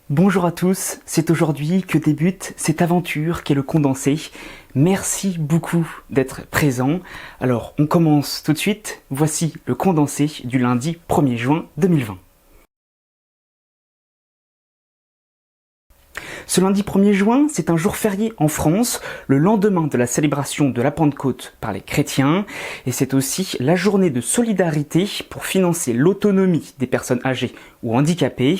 Bonjour à tous, c'est aujourd'hui que débute cette aventure qu'est le condensé. Merci beaucoup d'être présents. Alors on commence tout de suite, voici le condensé du lundi 1er juin 2020. Ce lundi 1er juin, c'est un jour férié en France, le lendemain de la célébration de la Pentecôte par les chrétiens, et c'est aussi la journée de solidarité pour financer l'autonomie des personnes âgées ou handicapées.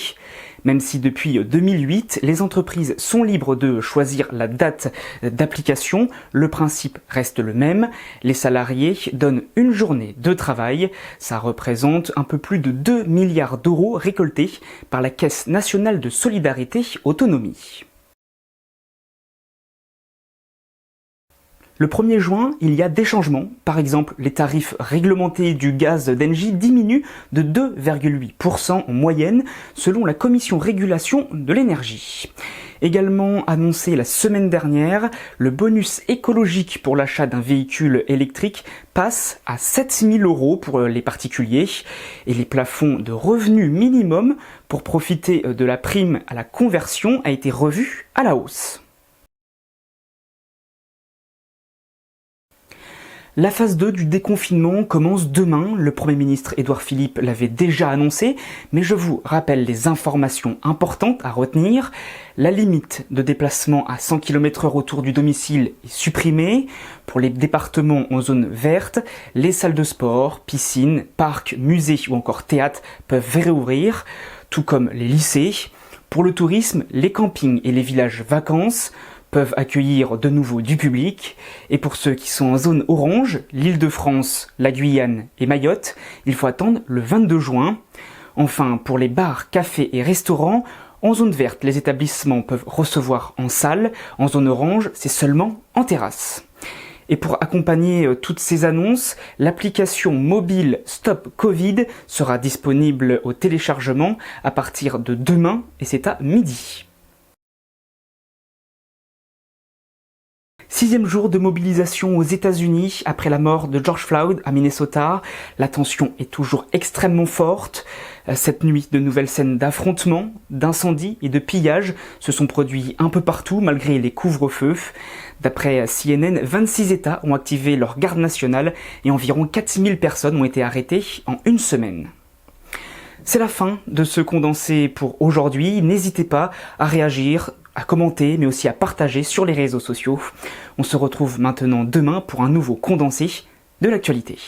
Même si depuis 2008, les entreprises sont libres de choisir la date d'application, le principe reste le même. Les salariés donnent une journée de travail. Ça représente un peu plus de 2 milliards d'euros récoltés par la Caisse nationale de solidarité autonomie. Le 1er juin, il y a des changements. Par exemple, les tarifs réglementés du gaz d'Engie diminuent de 2,8% en moyenne selon la Commission Régulation de l'énergie. Également annoncé la semaine dernière, le bonus écologique pour l'achat d'un véhicule électrique passe à 7 000 € pour les particuliers et les plafonds de revenus minimum pour profiter de la prime à la conversion a été revu à la hausse. La phase 2 du déconfinement commence demain, le Premier ministre Édouard Philippe l'avait déjà annoncé, mais je vous rappelle les informations importantes à retenir. La limite de déplacement à 100 km/h autour du domicile est supprimée. Pour les départements en zone verte, les salles de sport, piscines, parcs, musées ou encore théâtres peuvent réouvrir, tout comme les lycées. Pour le tourisme, les campings et les villages vacances peuvent accueillir de nouveau du public. Et pour ceux qui sont en zone orange, l'Île-de-France, la Guyane et Mayotte, il faut attendre le 22 juin. Enfin, pour les bars, cafés et restaurants, en zone verte, les établissements peuvent recevoir en salle. En zone orange, c'est seulement en terrasse. Et pour accompagner toutes ces annonces, l'application mobile Stop Covid sera disponible au téléchargement à partir de demain et c'est à midi. 6e jour de mobilisation aux États-Unis après la mort de George Floyd à Minnesota. La tension est toujours extrêmement forte. Cette nuit, de nouvelles scènes d'affrontements, d'incendies et de pillages se sont produits un peu partout malgré les couvre-feux. D'après CNN, 26 États ont activé leur garde nationale et environ 4000 personnes ont été arrêtées en une semaine. C'est la fin de ce condensé pour aujourd'hui. N'hésitez pas à réagir, à commenter, mais aussi à partager sur les réseaux sociaux. On se retrouve maintenant demain pour un nouveau condensé de l'actualité.